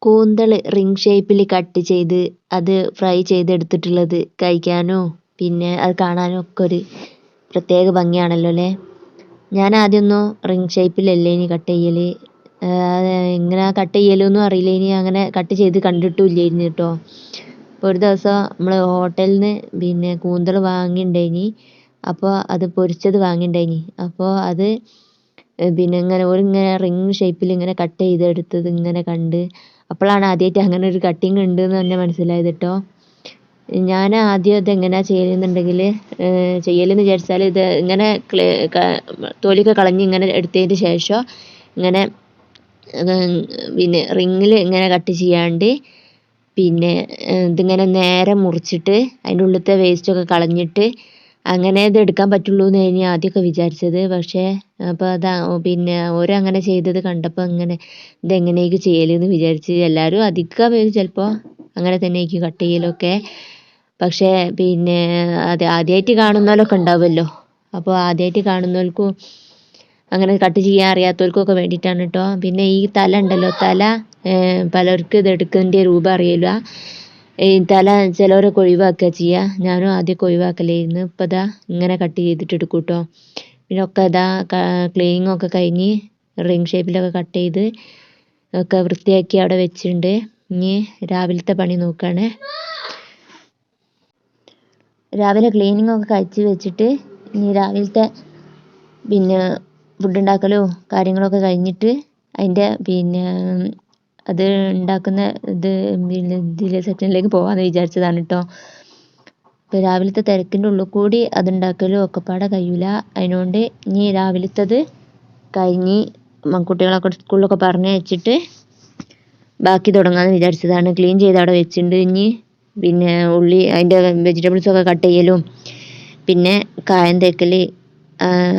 കൂന്തൾ ring ഷേപ്പിൽ cut ചെയ്ത് അത് ഫ്രൈ ചെയ്തെടുത്തിട്ടുള്ളത് കഴിക്കാനോ പിന്നെ അത് കാണാനും ഒക്കെ ഒരു പ്രത്യേക ഭംഗിയാണല്ലോ അല്ലേ. ഞാൻ ആദ്യമൊന്നും റിംഗ് ഷേപ്പിലല്ലേനി കട്ട് ചെയ്യൽ. എങ്ങനെ കട്ട് ചെയ്യലൊന്നും അറിയില്ലേനി, അങ്ങനെ കട്ട് ചെയ്ത് കണ്ടിട്ടുമില്ലായിരുന്നു കേട്ടോ. അപ്പോൾ ഒരു ദിവസം നമ്മൾ ഹോട്ടലിൽ നിന്ന് പിന്നെ കൂന്തൾ വാങ്ങിയിട്ടുണ്ടായിനി. അപ്പോൾ അത് പൊരിച്ചത് വാങ്ങിയിട്ടുണ്ടായിനി. അപ്പോൾ അത് പിന്നെ ഇങ്ങനെ ഓരിങ്ങനെ റിംഗ് ഷേപ്പിൽ ഇങ്ങനെ കട്ട് ചെയ്തെടുത്തത് ഇങ്ങനെ കണ്ട് അപ്പോഴാണ് ആദ്യമായിട്ട് അങ്ങനെ ഒരു കട്ടിങ് ഉണ്ട് എന്ന് തന്നെ മനസ്സിലായത് കേട്ടോ. ഞാൻ ആദ്യം ഇത് എങ്ങനെയാണ് ചെയ്യലെന്നുണ്ടെങ്കിൽ ചെയ്യലെന്ന് വിചാരിച്ചാൽ ഇത് ഇങ്ങനെ തൊലിയൊക്കെ കളഞ്ഞ് ഇങ്ങനെ എടുത്തതിന് ശേഷം ഇങ്ങനെ പിന്നെ റിങ്ങിൽ ഇങ്ങനെ കട്ട് ചെയ്യാണ്ട് പിന്നെ ഇതിങ്ങനെ നേരെ മുറിച്ചിട്ട് അതിൻ്റെ ഉള്ളിലത്തെ വേസ്റ്റൊക്കെ കളഞ്ഞിട്ട് അങ്ങനെ ഇത് എടുക്കാൻ പറ്റുള്ളൂ എന്ന് ഞാൻ ആദ്യമൊക്കെ വിചാരിച്ചത്. പക്ഷേ അപ്പോൾ അതാ പിന്നെ ഓരങ്ങനെ ചെയ്തത് കണ്ടപ്പോൾ ഇങ്ങനെ ഇതെങ്ങനെയൊക്കെ ചെയ്യലെന്ന് വിചാരിച്ച്. എല്ലാവരും അധികം പേര് ചിലപ്പോൾ അങ്ങനെ തന്നെ ആയിരിക്കും കട്ട് ചെയ്യലൊക്കെ. പക്ഷേ പിന്നെ അത് ആദ്യമായിട്ട് കാണുന്നവരൊക്കെ ഉണ്ടാവുമല്ലോ. അപ്പോൾ ആദ്യമായിട്ട് കാണുന്നവർക്കും അങ്ങനെ കട്ട് ചെയ്യാൻ അറിയാത്തവർക്കൊക്കെ വേണ്ടിയിട്ടാണ് കേട്ടോ. പിന്നെ ഈ തല ഉണ്ടല്ലോ, തല പലർക്കും ഇത് എടുക്കേണ്ട രൂപം അറിയില്ല. ഈ തല ചിലവരൊക്കെ ഒഴിവാക്കുക ചെയ്യുക. ഞാനും ആദ്യമൊക്കെ ഒഴിവാക്കലായിരുന്നു. ഇപ്പോൾ ഇതാ ഇങ്ങനെ കട്ട് ചെയ്തിട്ട് എടുക്കും കേട്ടോ. പിന്നെ ഒക്കെ ഇതാ ക്ലീനിങ് ഒക്കെ കഴിഞ്ഞ് റിംഗ് ഷേപ്പിലൊക്കെ കട്ട് ചെയ്ത് ഒക്കെ വൃത്തിയാക്കി അവിടെ വെച്ചിട്ടുണ്ട്. ഇനി രാവിലത്തെ പണി നോക്കുകയാണ്. രാവിലെ ക്ലീനിങ് ഒക്കെ കഴിച്ച് വെച്ചിട്ട് ഇനി രാവിലത്തെ പിന്നെ ഫുഡ് ഉണ്ടാക്കലും കാര്യങ്ങളൊക്കെ കഴിഞ്ഞിട്ട് അതിൻ്റെ പിന്നെ അത് ഉണ്ടാക്കുന്ന ഇത് പിന്നെ ഇതിലെ സെക്ഷനിലേക്ക് പോകാമെന്ന് വിചാരിച്ചതാണ് കേട്ടോ. ഇപ്പോൾ രാവിലത്തെ തിരക്കിൻ്റെ ഉള്ളിൽ കൂടി അതുണ്ടാക്കലും ഒക്കെപ്പാടെ കഴിയില്ല. അതിനുകൊണ്ട് ഇനി രാവിലത്തത് കഴിഞ്ഞ് കുട്ടികളൊക്കെ സ്കൂളിലൊക്കെ പറഞ്ഞയച്ചിട്ട് ബാക്കി തുടങ്ങാമെന്ന് വിചാരിച്ചതാണ്. ക്ലീൻ ചെയ്ത് അവിടെ വെച്ചിട്ടുണ്ട്. ഇനി പിന്നെ ഉള്ളി അതിൻ്റെ വെജിറ്റബിൾസൊക്കെ കട്ട് ചെയ്യലും പിന്നെ കായം തേക്കൽ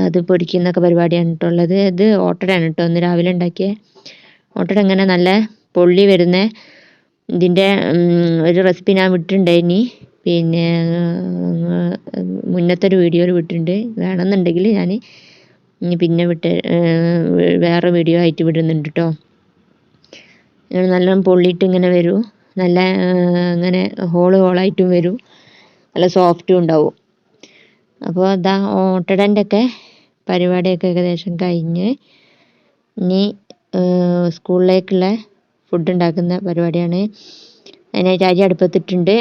അത് പൊടിക്കുന്നൊക്കെ പരിപാടിയാണ് കേട്ടോ ഉള്ളത്. ഇത് ഓട്ടടയാണ് കേട്ടോ ഇന്ന് രാവിലെ ഉണ്ടാക്കിയ ഓട്ടട. ഇങ്ങനെ നല്ല പൊള്ളി വരുന്ന ഇതിൻ്റെ ഒരു റെസിപ്പി ഞാൻ വിട്ടിട്ടുണ്ടായിനി. പിന്നെ മുന്നത്തെ ഒരു വീഡിയോയിൽ വിട്ടിട്ടുണ്ട്. വേണമെന്നുണ്ടെങ്കിൽ ഞാൻ ഇനി പിന്നെ വേറെ വീഡിയോ ആയിട്ട് വിടുന്നുണ്ട് കേട്ടോ. നല്ല പൊള്ളിയിട്ട് ഇങ്ങനെ വരും. നല്ല അങ്ങനെ ഹോളായിട്ടും വരും. നല്ല സോഫ്റ്റും ഉണ്ടാവും. അപ്പോൾ അതാ ഓട്ടടൻ്റെ ഒക്കെ പരിപാടിയൊക്കെ ഏകദേശം കഴിഞ്ഞ് ഇനി സ്കൂളിലേക്കുള്ള ഫുഡ് ഉണ്ടാക്കുന്ന പരിപാടിയാണ്. അതിനായിട്ട് അരി അടുപ്പത്തിട്ടുണ്ട്.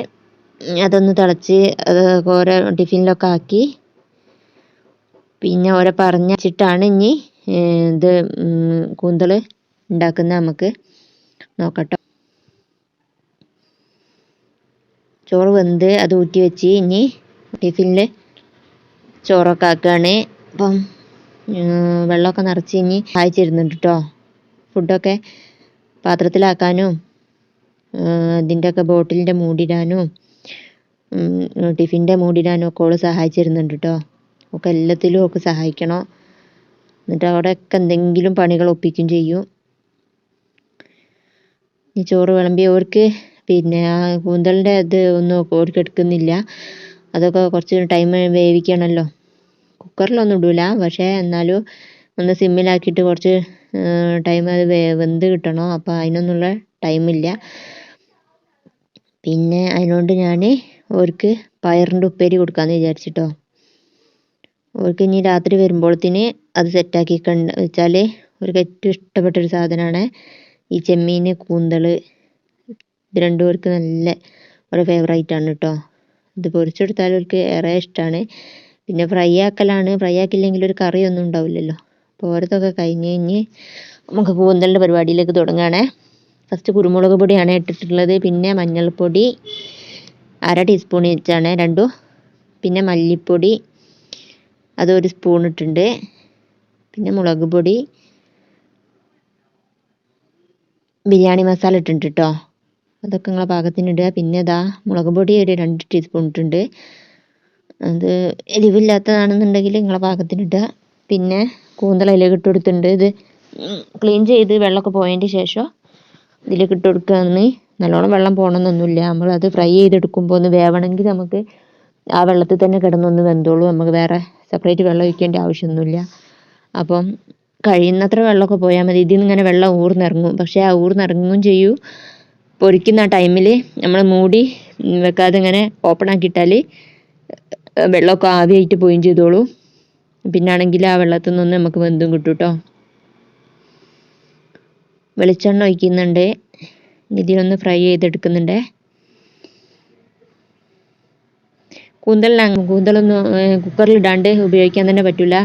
അതൊന്ന് തിളച്ച് അത് ഓരോ ടിഫിനിലൊക്കെ ആക്കി പിന്നെ ഓരോ പറഞ്ഞിട്ടാണ് ഇനി ഇത് കൂന്തൽ ഉണ്ടാക്കുന്നത് നമുക്ക് നോക്കട്ടോ. ചോറ് വെന്ത് അത് ഊറ്റി വെച്ച് ഇനി ടിഫിനിൽ ചോറൊക്കെ ആക്കുകയാണ്. അപ്പം വെള്ളമൊക്കെ നിറച്ച് ഇനി അയച്ചിരുന്നുണ്ട് കേട്ടോ. ഫുഡൊക്കെ പാത്രത്തിലാക്കാനും ഇതിൻ്റെയൊക്കെ ബോട്ടിലിൻ്റെ മൂടിടാനും ടിഫിൻ്റെ മൂടിടാനും ഒക്കെ ഓൾ സഹായിച്ചിരുന്നുണ്ട് കേട്ടോ. ഒക്കെ എല്ലാത്തിലും ഒക്കെ സഹായിക്കണം. എന്നിട്ട് അവിടെയൊക്കെ എന്തെങ്കിലും പണികൾ ഒപ്പിക്കും ചെയ്യും. ഈ ചോറ് വിളമ്പി അവർക്ക് പിന്നെ ആ കൂന്തലിൻ്റെ ഇത് ഒന്നും അവർക്ക് എടുക്കുന്നില്ല. അതൊക്കെ കുറച്ച് ടൈം വേവിക്കണമല്ലോ. കുക്കറിലൊന്നും ഇടില്ല, പക്ഷേ എന്നാലും ഒന്ന് സിമ്മിലാക്കിയിട്ട് കുറച്ച് ടൈം അത് വെന്ത് കിട്ടണം. അപ്പോൾ അതിനൊന്നുള്ള ടൈമില്ല. പിന്നെ അതിനോണ്ട് ഞാൻ അവർക്ക് പയറിൻ്റെ ഉപ്പേരി കൊടുക്കാമെന്ന് വിചാരിച്ചിട്ടോ. അവർക്ക് ഇനി രാത്രി വരുമ്പോഴത്തേന് അത് സെറ്റാക്കി വെച്ചാൽ അവർക്ക് ഏറ്റവും ഇഷ്ടപ്പെട്ടൊരു സാധനമാണ് ഈ ചെമ്മീൻ കൂന്തൽ. ഇത് രണ്ടും അവർക്ക് നല്ല ഒരു ഫേവറേറ്റാണ് കേട്ടോ. ഇത് പൊരിച്ചെടുത്താൽ അവർക്ക് ഏറെ ഇഷ്ടമാണ്. പിന്നെ ഫ്രൈ ആക്കലാണ്. ഫ്രൈ ആക്കിയില്ലെങ്കിൽ ഒരു കറിയൊന്നും ഉണ്ടാവില്ലല്ലോ. അപ്പോൾ ഓരോതൊക്കെ കഴിഞ്ഞ് നമുക്ക് കൂന്തലിൻ്റെ പരിപാടിയിലേക്ക് തുടങ്ങുകയാണേ. ഫസ്റ്റ് കുരുമുളക് പൊടിയാണ് ഇട്ടിട്ടുള്ളത്. പിന്നെ മഞ്ഞൾപ്പൊടി 1/2 ടീസ്പൂൺ വെച്ചാണ് രണ്ടും. പിന്നെ മല്ലിപ്പൊടി അത് 1 സ്പൂൺ ഇട്ടിട്ടുണ്ട്. പിന്നെ മുളക് പൊടി, ബിരിയാണി മസാല ഇട്ടിട്ടുണ്ട് കേട്ടോ. അതൊക്കെ നിങ്ങളെ പാകത്തിനിടുക. പിന്നെ ഇതാ മുളക് പൊടി ഒരു 2 ടീസ്പൂൺ ഇട്ടിട്ടുണ്ട്. അത് എരിവില്ലാത്തതാണെന്നുണ്ടെങ്കിൽ നിങ്ങളെ പാകത്തിനിടുക. പിന്നെ കൂന്തൽ അതിലേക്ക് ഇട്ട് കൊടുത്തിട്ടുണ്ട്. ഇത് ക്ലീൻ ചെയ്ത് വെള്ളമൊക്കെ പോയതിൻ്റെ ശേഷം ഇതിലേക്ക് ഇട്ട് കൊടുക്കുകയാണെന്ന്. നല്ലോണം വെള്ളം പോകണമെന്നൊന്നുമില്ല. നമ്മളത് ഫ്രൈ ചെയ്തെടുക്കുമ്പോൾ ഒന്ന് വേവണമെങ്കിൽ നമുക്ക് ആ വെള്ളത്തിൽ തന്നെ കിടന്നൊന്ന് വെന്തോളൂ. നമുക്ക് വേറെ സെപ്പറേറ്റ് വെള്ളം ഒഴിക്കേണ്ട ആവശ്യമൊന്നുമില്ല. അപ്പം കഴിയുന്നത്ര വെള്ളമൊക്കെ പോയാൽ മതി. ഇതിൽ നിന്ന് ഇങ്ങനെ വെള്ളം ഊർന്നിറങ്ങും. പക്ഷേ ആ ഊർന്നിറങ്ങുകയും ചെയ്യും. പൊരിക്കുന്ന ടൈമിൽ നമ്മൾ മൂടി വെക്കാതെ ഇങ്ങനെ ഓപ്പൺ ആക്കിയിട്ടാൽ വെള്ളമൊക്കെ ആവിയായിട്ട് പോവുകയും ചെയ്തോളൂ. പിന്നാണെങ്കിൽ ആ വെള്ളത്തിൽ നിന്നൊന്ന് നമുക്ക് വെന്തും കിട്ടും കേട്ടോ. വെളിച്ചെണ്ണ ഒഴിക്കുന്നുണ്ട്. ഇതിലൊന്ന് ഫ്രൈ ചെയ്തെടുക്കുന്നുണ്ട്. കൂന്തലൊന്നും കുക്കറിലിടാണ്ട് ഉപയോഗിക്കാൻ തന്നെ പറ്റില്ല,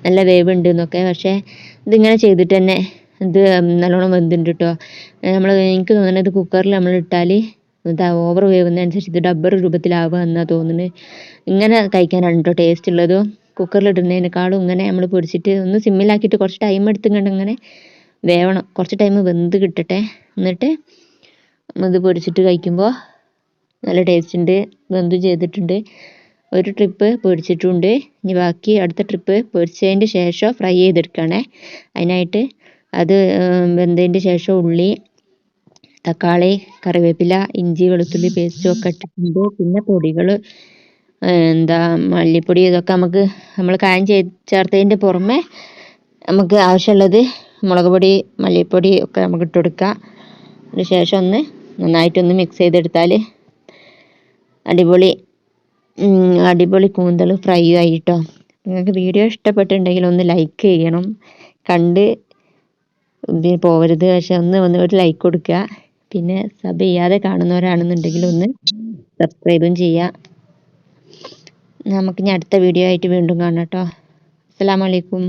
നല്ല വേവുണ്ട് എന്നൊക്കെ. പക്ഷേ ഇതിങ്ങനെ ചെയ്തിട്ട് തന്നെ ഇത് നല്ലോണം വെന്തുണ്ട് കേട്ടോ. എനിക്ക് തോന്നുന്നത് കുക്കറിൽ നമ്മൾ ഇട്ടാൽ ഇതാ ഓവർ വേവുന്നതനുസരിച്ച് ഇത് ഡബ്ബർ രൂപത്തിലാവുക എന്നാണ് തോന്നുന്നത്. ഇങ്ങനെ കഴിക്കാനാണ് കേട്ടോ ടേസ്റ്റ് ഉള്ളതും. കുക്കറിലിടുന്നതിനേക്കാളും ഇങ്ങനെ നമ്മൾ പൊരിച്ചിട്ട് ഒന്ന് സിമ്മിലാക്കിയിട്ട് കുറച്ച് ടൈം എടുത്തുകൊണ്ട് ഇങ്ങനെ വേവണം. കുറച്ച് ടൈം വെന്ത് കിട്ടട്ടെ. എന്നിട്ട് ഇത് പൊരിച്ചിട്ട് കഴിക്കുമ്പോൾ നല്ല ടേസ്റ്റ് ഉണ്ട്. വെന്തും ചെയ്തിട്ടുണ്ട്. ഒരു ട്രിപ്പ് പൊരിച്ചിട്ടുണ്ട്. ഇനി ബാക്കി അടുത്ത ട്രിപ്പ് പൊരിച്ചതിൻ്റെ ശേഷം ഫ്രൈ ചെയ്തെടുക്കുകയാണേ. അതിനായിട്ട് അത് വെന്തതിൻ്റെ ശേഷം ഉള്ളി, തക്കാളി, കറിവേപ്പില, ഇഞ്ചി വെളുത്തുള്ളി പേസ്റ്റും ഒക്കെ ഇട്ടിട്ടുണ്ട്. പിന്നെ പൊടികൾ മല്ലിപ്പൊടി ഇതൊക്കെ നമ്മൾ കായം ചേർത്തതിൻ്റെ പുറമെ നമുക്ക് ആവശ്യമുള്ളത് മുളക് പൊടി, മല്ലിപ്പൊടി ഒക്കെ നമുക്ക് ഇട്ട് കൊടുക്കാം. അതിന് ശേഷം നന്നായിട്ടൊന്ന് മിക്സ് ചെയ്തെടുത്താൽ അടിപൊളി കൂന്തൽ ഫ്രൈ ആയി കേട്ടോ. നിങ്ങൾക്ക് വീഡിയോ ഇഷ്ടപ്പെട്ടിട്ടുണ്ടെങ്കിൽ ഒന്ന് ലൈക്ക് ചെയ്യണം. കണ്ട് പോവരുത്. പക്ഷെ ഒരു ലൈക്ക് കൊടുക്കുക. പിന്നെ സബ് ചെയ്യാതെ കാണുന്നവരാണെന്നുണ്ടെങ്കിൽ ഒന്ന് സബ്സ്ക്രൈബും ചെയ്യുക. നമുക്കിനി അടുത്ത വീഡിയോ ആയിട്ട് വീണ്ടും കാണാം കേട്ടോ. അസ്സലാമു അലൈക്കും.